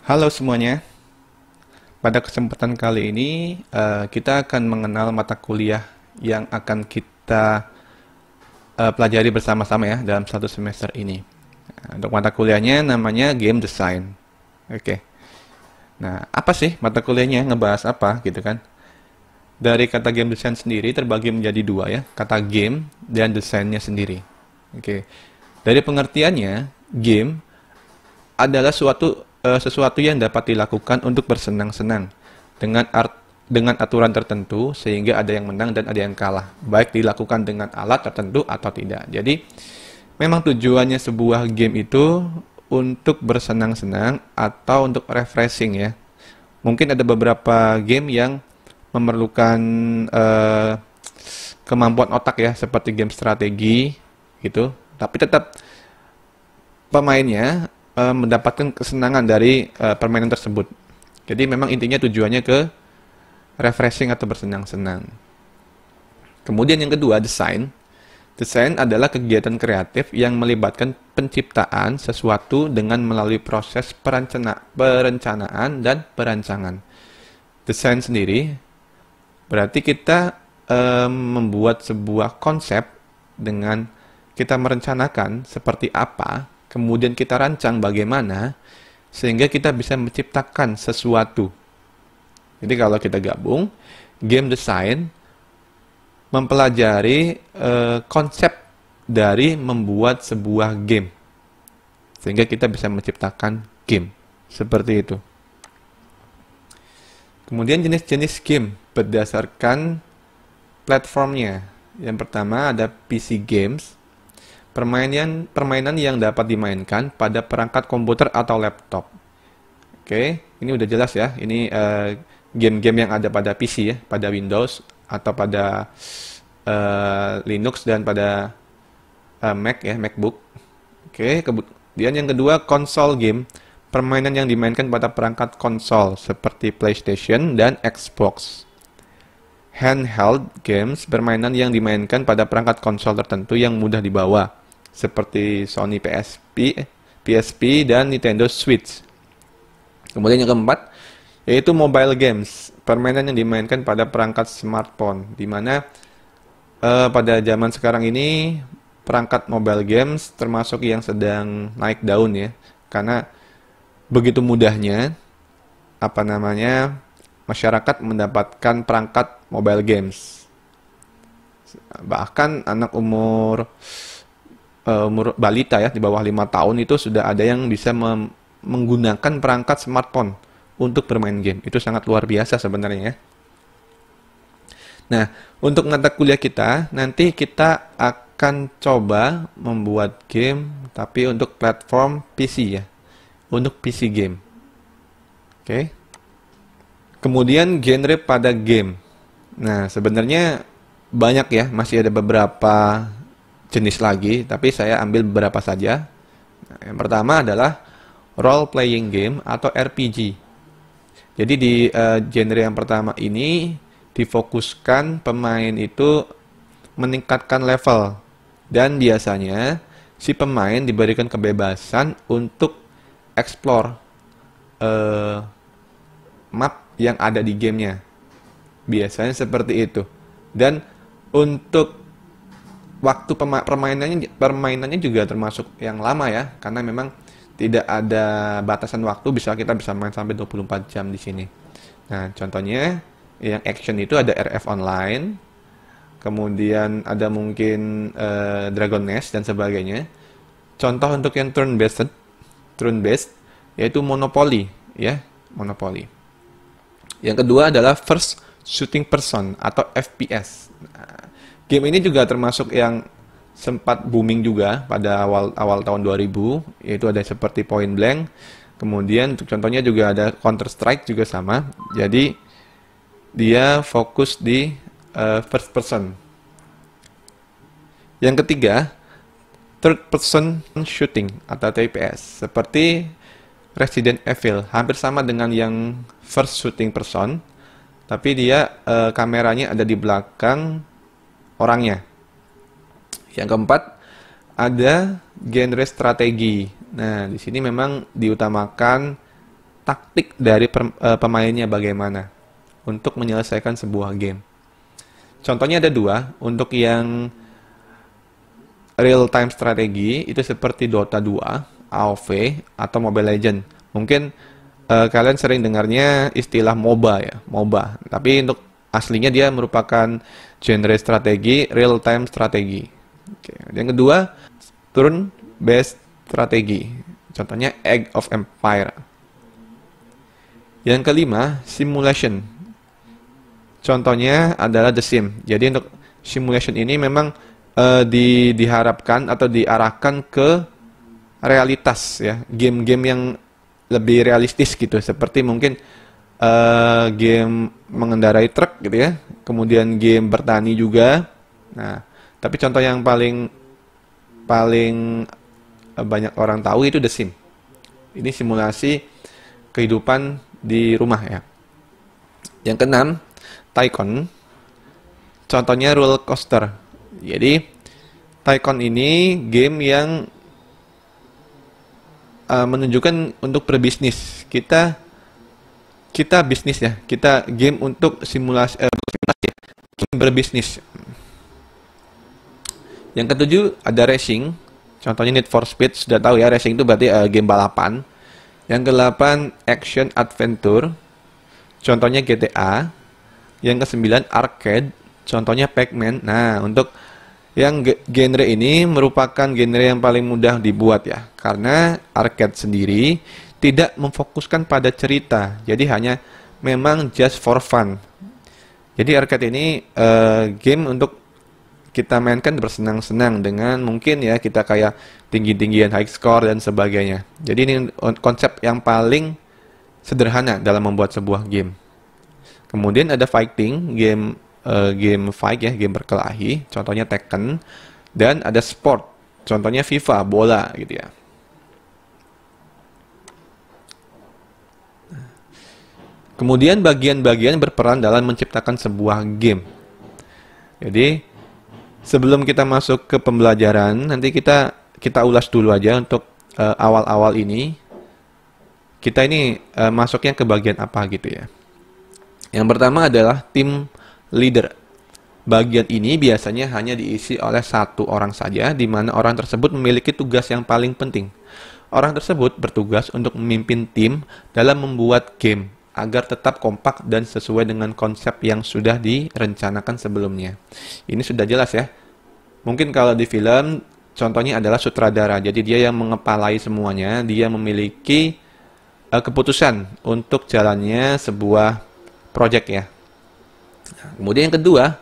Halo semuanya, pada kesempatan kali ini kita akan mengenal mata kuliah yang akan kita pelajari bersama-sama ya dalam satu semester ini. Untuk mata kuliahnya namanya Game Design. Oke. Nah, apa sih mata kuliahnya? Ngebahas apa gitu kan? Dari kata game design sendiri terbagi menjadi dua ya, kata game dan desainnya sendiri. Oke. Dari pengertiannya, game adalah sesuatu yang dapat dilakukan untuk bersenang-senang dengan aturan tertentu sehingga ada yang menang dan ada yang kalah, baik dilakukan dengan alat tertentu atau tidak. Jadi, memang tujuannya sebuah game itu untuk bersenang-senang atau untuk refreshing ya. Mungkin ada beberapa game yang memerlukan eh, kemampuan otak ya, seperti game strategi gitu. Tapi tetap pemainnya mendapatkan kesenangan dari permainan tersebut. Jadi memang intinya tujuannya ke refreshing atau bersenang-senang. Kemudian yang kedua, desain. Desain adalah kegiatan kreatif yang melibatkan penciptaan sesuatu dengan melalui proses perencanaan dan perancangan. Desain sendiri berarti kita membuat sebuah konsep dengan kita merencanakan seperti apa, kemudian kita rancang bagaimana, sehingga kita bisa menciptakan sesuatu. Jadi kalau kita gabung, game design mempelajari konsep dari membuat sebuah game, sehingga kita bisa menciptakan game. Seperti itu. Kemudian jenis-jenis game berdasarkan platformnya. Yang pertama ada PC games, permainan yang dapat dimainkan pada perangkat komputer atau laptop. Oke, ini udah jelas ya. Ini game-game yang ada pada PC ya, pada Windows atau pada Linux dan pada Mac ya, MacBook. Oke, kemudian yang kedua konsol game, permainan yang dimainkan pada perangkat konsol seperti PlayStation dan Xbox. Handheld games, permainan yang dimainkan pada perangkat konsol tertentu yang mudah dibawa, seperti Sony PSP dan Nintendo Switch. Kemudian yang keempat, yaitu mobile games, permainan yang dimainkan pada perangkat smartphone, di mana pada zaman sekarang ini perangkat mobile games termasuk yang sedang naik daun ya, karena begitu mudahnya masyarakat mendapatkan perangkat mobile games. Bahkan anak umur balita ya, di bawah 5 tahun itu sudah ada yang bisa menggunakan perangkat smartphone untuk bermain game. Itu sangat luar biasa sebenarnya ya. Nah, untuk mata kuliah kita, nanti kita akan coba membuat game tapi untuk platform PC ya. Untuk PC game. Oke. Kemudian genre pada game. Nah, sebenarnya banyak ya, masih ada beberapa jenis lagi, tapi saya ambil beberapa saja. Nah, yang pertama adalah role playing game atau RPG. Jadi di genre yang pertama ini difokuskan pemain itu meningkatkan level, dan biasanya si pemain diberikan kebebasan untuk explore map yang ada di gamenya. Biasanya seperti itu. Dan untuk waktu permainannya juga termasuk yang lama ya, karena memang tidak ada batasan waktu, kita bisa main sampai 24 jam di sini. Nah, contohnya yang action itu ada RF Online, kemudian ada mungkin Dragon Nest dan sebagainya. Contoh untuk yang turn-based yaitu Monopoly ya, Monopoly. Yang kedua adalah first shooting person atau FPS. Nah, game ini juga termasuk yang sempat booming juga pada awal tahun 2000, yaitu ada seperti Point Blank. Kemudian untuk contohnya juga ada Counter Strike juga sama. Jadi dia fokus di first person. Yang ketiga, third person shooting atau TPS, seperti Resident Evil, hampir sama dengan yang first shooting person, tapi dia kameranya ada di belakang orangnya. Yang keempat, ada genre strategi. Nah, di sini memang diutamakan taktik dari pemainnya bagaimana untuk menyelesaikan sebuah game. Contohnya ada dua. Untuk yang real time strategi itu seperti Dota 2, AoV, atau Mobile Legends. Mungkin kalian sering dengarnya istilah MOBA ya, MOBA. Tapi untuk aslinya dia merupakan genre strategi, real time strategi. Oke. Yang kedua, turn based strategi. Contohnya Age of Empire. Yang kelima, simulation. Contohnya adalah The Sims. Jadi untuk simulation ini memang diharapkan atau diarahkan ke realitas ya, game-game yang lebih realistis gitu, seperti mungkin game mengendarai truk gitu ya, kemudian game bertani juga. Nah, tapi contoh yang paling banyak orang tahu itu The Sims. Ini simulasi kehidupan di rumah ya. Yang keenam, Tycoon. Contohnya roller coaster. Jadi Tycoon ini game yang menunjukkan untuk berbisnis. Kita bisnis ya. Kita game untuk simulasi game berbisnis. Yang ketujuh ada racing. Contohnya Need for Speed, sudah tahu ya, racing itu berarti game balapan. Yang kedelapan action adventure. Contohnya GTA. Yang kesembilan arcade. Contohnya Pac-Man. Nah, untuk yang genre ini merupakan genre yang paling mudah dibuat ya, karena arcade sendiri tidak memfokuskan pada cerita, jadi hanya memang just for fun. Jadi arcade ini game untuk kita mainkan bersenang-senang dengan mungkin ya kita kayak tinggi-tinggian high score dan sebagainya. Jadi ini konsep yang paling sederhana dalam membuat sebuah game. Kemudian ada fighting, game fight ya, game berkelahi, contohnya Tekken, dan ada sport, contohnya FIFA, bola gitu ya. Kemudian bagian-bagian berperan dalam menciptakan sebuah game. Jadi sebelum kita masuk ke pembelajaran, nanti kita ulas dulu aja untuk awal-awal ini. Kita ini masuknya ke bagian apa gitu ya. Yang pertama adalah tim leader. Bagian ini biasanya hanya diisi oleh satu orang saja, di mana orang tersebut memiliki tugas yang paling penting. Orang tersebut bertugas untuk memimpin tim dalam membuat game agar tetap kompak dan sesuai dengan konsep yang sudah direncanakan sebelumnya. Ini sudah jelas ya. Mungkin kalau di film, contohnya adalah sutradara. Jadi dia yang mengepalai semuanya, dia memiliki keputusan untuk jalannya sebuah project ya. Kemudian yang kedua,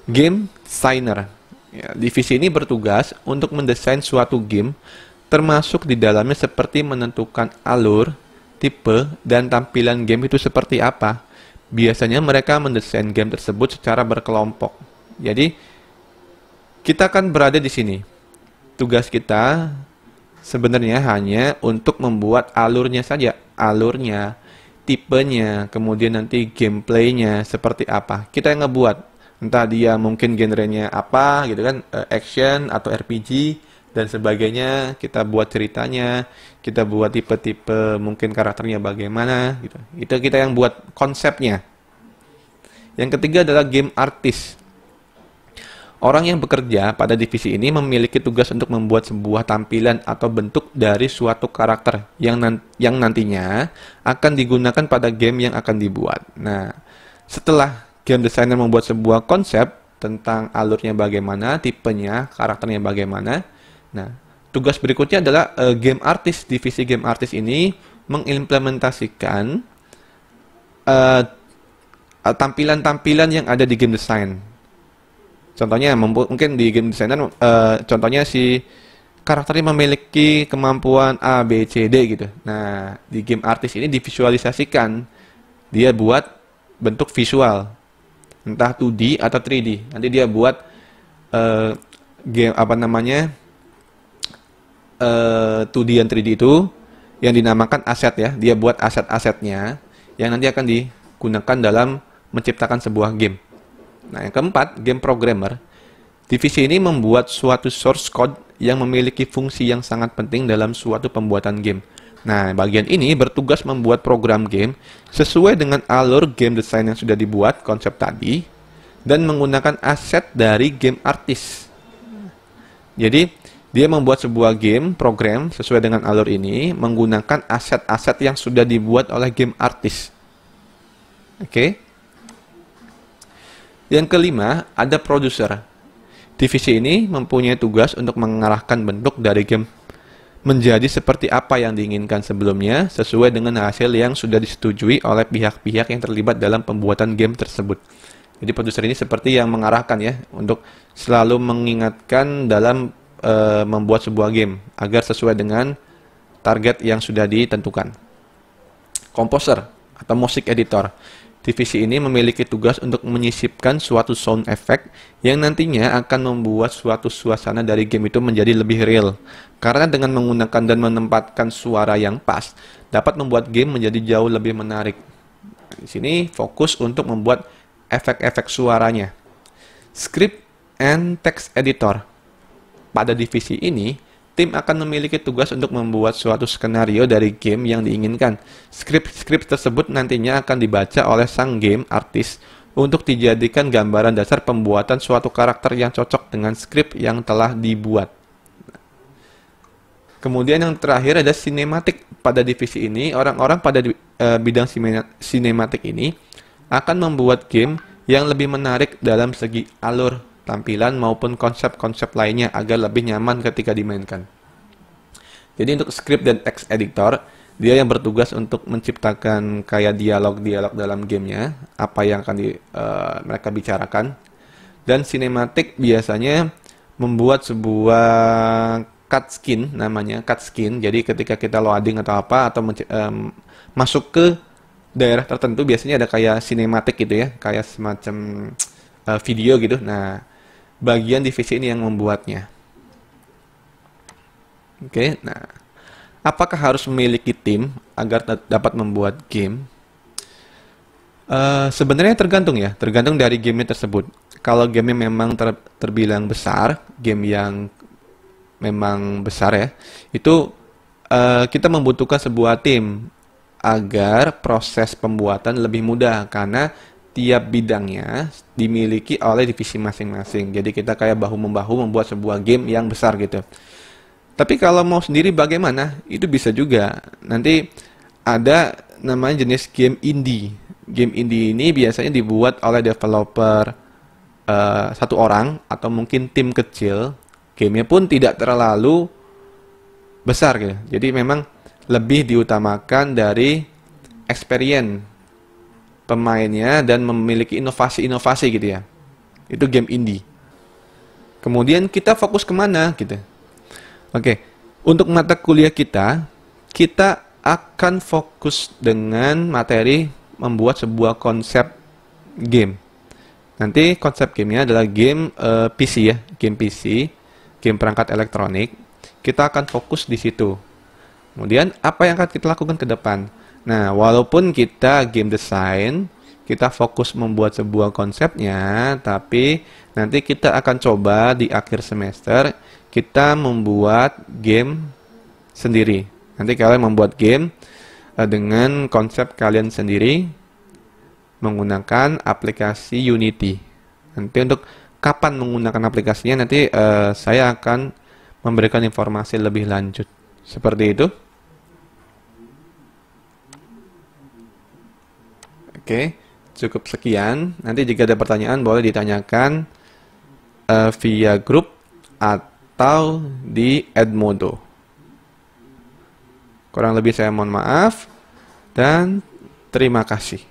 game designer. Ya, divisi ini bertugas untuk mendesain suatu game, termasuk di dalamnya seperti menentukan alur, tipe, dan tampilan game itu seperti apa. Biasanya mereka mendesain game tersebut secara berkelompok. Jadi, kita kan berada di sini. Tugas kita sebenarnya hanya untuk membuat alurnya saja. Alurnya, tipenya, kemudian nanti gameplaynya seperti apa. Kita yang ngebuat, entah dia mungkin genrenya apa gitu kan, action atau RPG dan sebagainya. Kita buat ceritanya, kita buat tipe-tipe mungkin karakternya bagaimana gitu. Itu kita yang buat konsepnya. Yang ketiga adalah game artist. Orang yang bekerja pada divisi ini memiliki tugas untuk membuat sebuah tampilan atau bentuk dari suatu karakter yang nantinya akan digunakan pada game yang akan dibuat. Nah, setelah game designer membuat sebuah konsep tentang alurnya bagaimana, tipenya, karakternya bagaimana, nah, tugas berikutnya adalah game artist. Divisi game artist ini mengimplementasikan tampilan-tampilan yang ada di game design. Contohnya mungkin di game designer, contohnya si karakternya memiliki kemampuan A, B, C, D gitu. Nah, di game artist ini divisualisasikan, dia buat bentuk visual, entah 2D atau 3D. Nanti dia buat game 2D dan 3D itu yang dinamakan aset ya. Dia buat aset-asetnya yang nanti akan digunakan dalam menciptakan sebuah game. Nah, yang keempat, game programmer. Divisi ini membuat suatu source code yang memiliki fungsi yang sangat penting dalam suatu pembuatan game. Nah, bagian ini bertugas membuat program game sesuai dengan alur game design yang sudah dibuat, konsep tadi, dan menggunakan aset dari game artis. Jadi, dia membuat sebuah game, program sesuai dengan alur ini, menggunakan aset-aset yang sudah dibuat oleh game artis. Oke. Yang kelima, ada produser. Divisi ini mempunyai tugas untuk mengarahkan bentuk dari game menjadi seperti apa yang diinginkan sebelumnya, sesuai dengan hasil yang sudah disetujui oleh pihak-pihak yang terlibat dalam pembuatan game tersebut. Jadi produser ini seperti yang mengarahkan ya, untuk selalu mengingatkan dalam membuat sebuah game, agar sesuai dengan target yang sudah ditentukan. Komposer atau music editor. Divisi ini memiliki tugas untuk menyisipkan suatu sound effect yang nantinya akan membuat suatu suasana dari game itu menjadi lebih real. Karena dengan menggunakan dan menempatkan suara yang pas, dapat membuat game menjadi jauh lebih menarik. Di sini fokus untuk membuat efek-efek suaranya. Script and text editor. Pada divisi ini, tim akan memiliki tugas untuk membuat suatu skenario dari game yang diinginkan. Skrip-skrip tersebut nantinya akan dibaca oleh sang game artis untuk dijadikan gambaran dasar pembuatan suatu karakter yang cocok dengan skrip yang telah dibuat. Kemudian yang terakhir ada sinematik. Pada divisi ini, orang-orang pada bidang sinematik ini akan membuat game yang lebih menarik dalam segi alur, tampilan maupun konsep-konsep lainnya agar lebih nyaman ketika dimainkan. Jadi untuk script dan text editor, dia yang bertugas untuk menciptakan kayak dialog-dialog dalam gamenya, apa yang akan mereka bicarakan. Dan sinematik biasanya membuat sebuah cutscene, namanya cutscene. Jadi ketika kita loading atau apa, atau masuk ke daerah tertentu, biasanya ada kayak sinematik gitu ya, kayak semacam video gitu. Nah, bagian divisi ini yang membuatnya. Oke, nah, apakah harus memiliki tim agar dapat membuat game? Sebenarnya tergantung ya, tergantung dari gamenya tersebut. Kalau gamenya memang terbilang besar, game yang memang besar ya, itu kita membutuhkan sebuah tim agar proses pembuatan lebih mudah karena tiap bidangnya dimiliki oleh divisi masing-masing. Jadi kita kayak bahu-membahu membuat sebuah game yang besar gitu. Tapi kalau mau sendiri bagaimana? Itu bisa juga. Nanti ada namanya jenis game indie. Game indie ini biasanya dibuat oleh developer satu orang atau mungkin tim kecil. Gamenya pun tidak terlalu besar gitu. Jadi memang lebih diutamakan dari experience pemainnya dan memiliki inovasi-inovasi gitu ya. Itu game indie. Kemudian kita fokus kemana gitu. Oke, untuk mata kuliah kita akan fokus dengan materi membuat sebuah konsep game. Nanti konsep gamenya adalah game PC ya, game PC, game perangkat elektronik. Kita akan fokus di situ. Kemudian apa yang akan kita lakukan ke depan? Nah, walaupun kita game design, kita fokus membuat sebuah konsepnya, tapi nanti kita akan coba di akhir semester kita membuat game sendiri. Nanti kalian membuat game dengan konsep kalian sendiri menggunakan aplikasi Unity. Nanti untuk kapan menggunakan aplikasinya nanti saya akan memberikan informasi lebih lanjut. Seperti itu. Oke, cukup sekian. Nanti jika ada pertanyaan boleh ditanyakan via grup atau di Edmodo. Kurang lebih saya mohon maaf dan terima kasih.